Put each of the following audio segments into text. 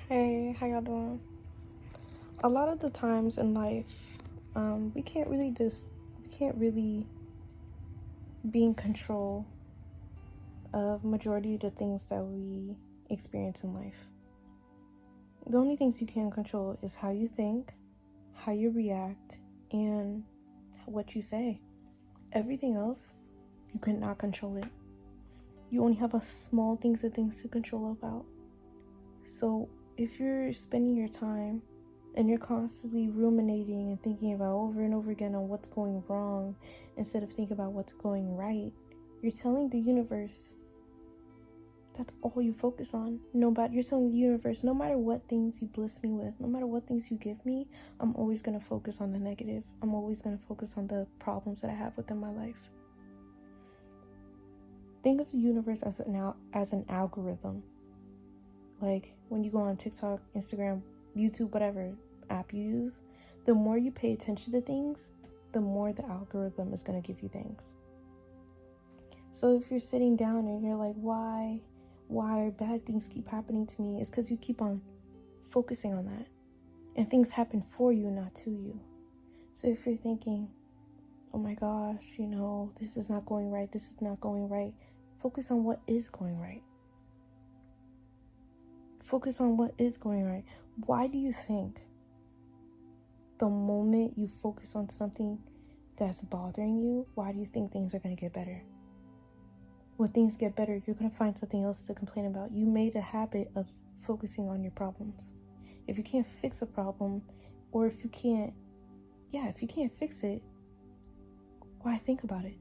Hey, how y'all doing? A lot of the times in life, we can't really be in control of majority of the things that we experience in life. The only things you can control is how you think, how you react, and what you say. Everything else, you cannot control it. You only have a small things to control about. So if you're spending your time and you're constantly ruminating and thinking about over and over again on what's going wrong instead of thinking about what's going right, you're telling the universe that's all you focus on. You're telling the universe, no matter what things you bliss me with, no matter what things you give me, I'm always going to focus on the negative. I'm always going to focus on the problems that I have within my life. Think of the universe as an algorithm. Like when you go on TikTok, Instagram, YouTube, whatever app you use, the more you pay attention to things, the more the algorithm is going to give you things. So if you're sitting down and you're like, why bad things keep happening to me, it's because you keep on focusing on that. And things happen for you, not to you. So if you're thinking, oh my gosh, this is not going right, focus on what is going right. Focus on what is going right. Why do you think the moment you focus on something that's bothering you, why do you think things are going to get better? When things get better, you're going to find something else to complain about. You made a habit of focusing on your problems. If you can't fix a problem, or if you can't fix it, why think about it?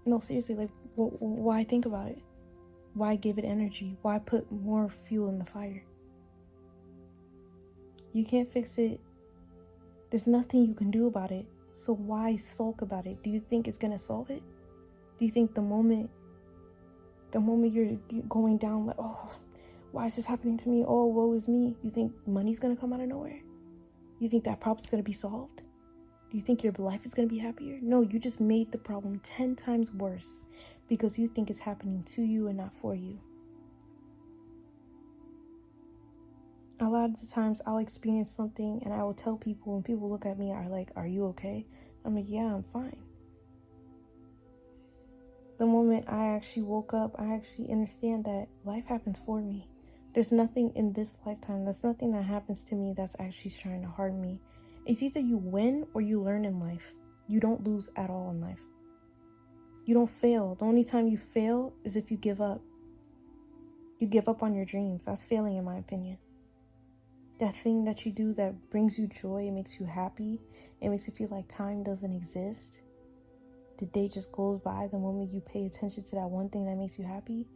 No, seriously, like, why think about it? Why give it energy? Why put more fuel in the fire? You can't fix it. There's nothing you can do about it. So why sulk about it? Do you think it's going to solve it? Do you think the moment you're going down like, oh, why is this happening to me? Oh, woe is me. You think money's going to come out of nowhere? You think that problem's going to be solved? Do you think your life is going to be happier? No, you just made the problem 10 times worse because you think it's happening to you and not for you. A lot of the times I'll experience something and I will tell people, and people look at me and are like, are you okay? I'm like, yeah, I'm fine. The moment I actually woke up, I actually understand that life happens for me. There's nothing in this lifetime, there's nothing that happens to me that's actually trying to harm me. It's either you win or you learn in life. You don't lose at all in life. You don't fail. The only time you fail is if you give up. You give up on your dreams. That's failing, in my opinion. That thing that you do that brings you joy, it makes you happy, it makes you feel like time doesn't exist. The day just goes by the moment you pay attention to that one thing that makes you happy.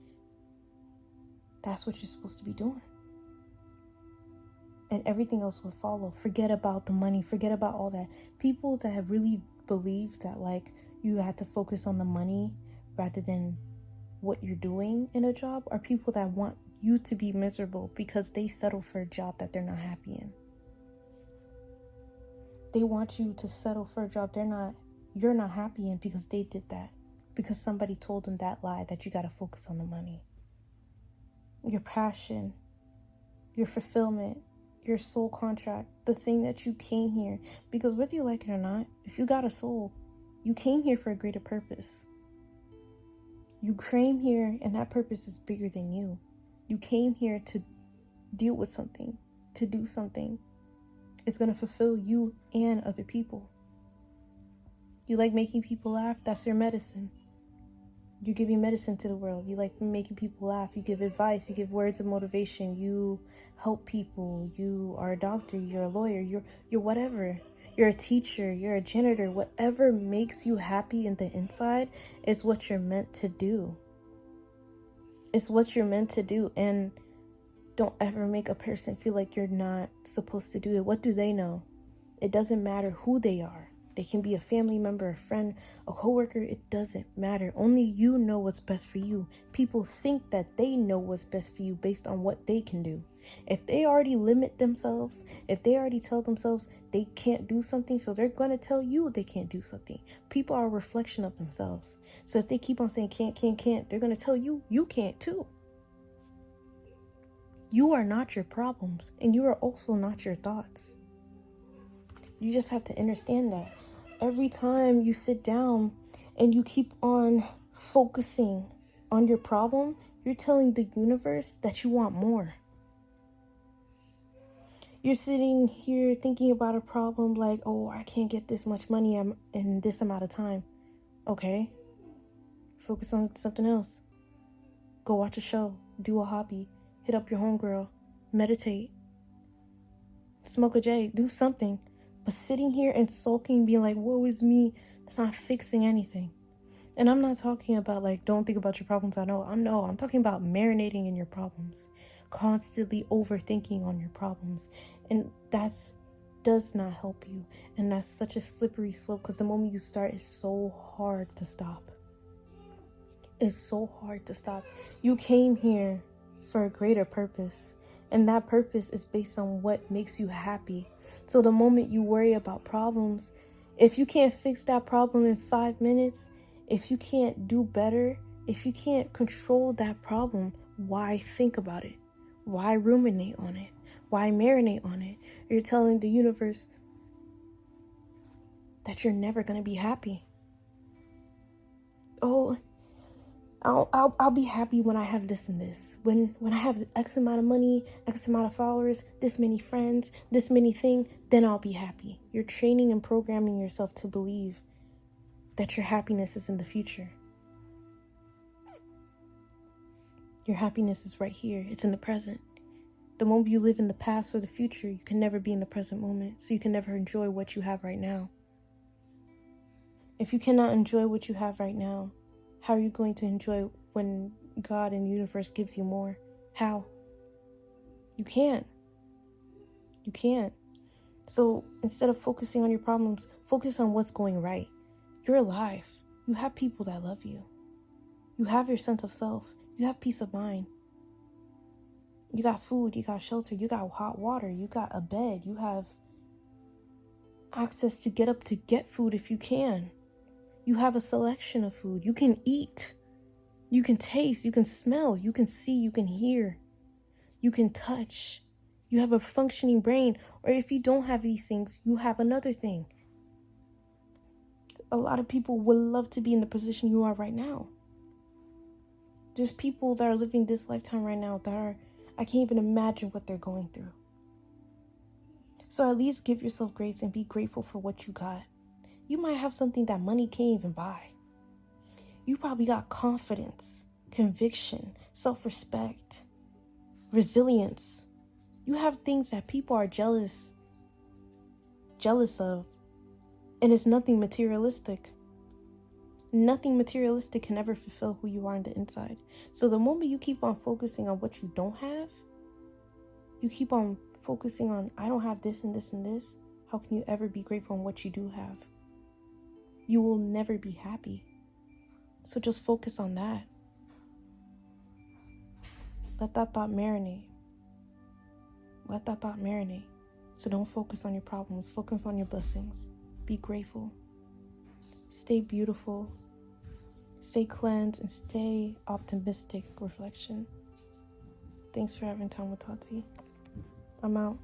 That's what you're supposed to be doing. And everything else will follow. Forget about the money. Forget about all that. People that have really believed that like you have to focus on the money rather than what you're doing in a job are people that want you to be miserable because they settle for a job that they're not happy in. They want you to settle for a job you're not happy in because they did that. Because somebody told them that lie that you got to focus on the money. Your passion, your fulfillment, your soul contract, the thing that you came here. Because whether you like it or not, if you got a soul, you came here for a greater purpose. You came here and that purpose is bigger than you. You came here to deal with something, to do something. It's going to fulfill you and other people. You like making people laugh? That's your medicine. You're giving medicine to the world. You like making people laugh. You give advice. You give words of motivation. You help people. You are a doctor. You're a lawyer. You're whatever. You're a teacher. You're a janitor. Whatever makes you happy in the inside is what you're meant to do. It's what you're meant to do. And don't ever make a person feel like you're not supposed to do it. What do they know? It doesn't matter who they are. They can be a family member, a friend, a coworker. It doesn't matter. Only you know what's best for you. People think that they know what's best for you based on what they can do. If they already limit themselves, if they already tell themselves they can't do something, so they're going to tell you they can't do something. People are a reflection of themselves. So if they keep on saying can't, they're going to tell you you can't too. You are not your problems, and you are also not your thoughts. You just have to understand that. Every time you sit down and you keep on focusing on your problem, you're telling the universe that you want more. You're sitting here thinking about a problem like, oh, I can't get this much money in this amount of time. Okay, focus on something else. Go watch a show, do a hobby, hit up your homegirl, meditate, smoke a J, do something. But sitting here and sulking, being like, woe is me, that's not fixing anything. And I'm not talking about like, don't think about your problems. I'm talking about marinating in your problems, constantly overthinking on your problems. And does not help you. And that's such a slippery slope, because the moment you start, it's so hard to stop. It's so hard to stop. You came here for a greater purpose, and that purpose is based on what makes you happy. So the moment you worry about problems, if you can't fix that problem in 5 minutes, if you can't do better, if you can't control that problem, why think about it? Why ruminate on it? Why marinate on it? You're telling the universe that you're never going to be happy. Oh, I'll be happy when I have this and this. When I have X amount of money, X amount of followers, this many friends, this many thing, then I'll be happy. You're training and programming yourself to believe that your happiness is in the future. Your happiness is right here. It's in the present. The moment you live in the past or the future, you can never be in the present moment. So you can never enjoy what you have right now. If you cannot enjoy what you have right now, how are you going to enjoy when God and the universe gives you more? How? You can't. You can't. So instead of focusing on your problems, focus on what's going right. You're alive. You have people that love you. You have your sense of self. You have peace of mind. You got food. You got shelter. You got hot water. You got a bed. You have access to get up to get food if you can. You have a selection of food. You can eat. You can taste. You can smell. You can see. You can hear. You can touch. You have a functioning brain. Or if you don't have these things, you have another thing. A lot of people would love to be in the position you are right now. There's people that are living this lifetime right now I can't even imagine what they're going through. So at least give yourself grace and be grateful for what you got. You might have something that money can't even buy. You probably got confidence, conviction, self-respect, resilience. You have things that people are jealous of, and it's nothing materialistic. Nothing materialistic can ever fulfill who you are on the inside. So the moment you keep on focusing on what you don't have, you keep on focusing on, I don't have this and this and this, how can you ever be grateful on what you do have? You will never be happy. So just focus on that. Let that thought marinate. Let that thought marinate. So don't focus on your problems. Focus on your blessings. Be grateful. Stay beautiful. Stay cleansed and stay optimistic. Reflection. Thanks for having time with Tati. I'm out.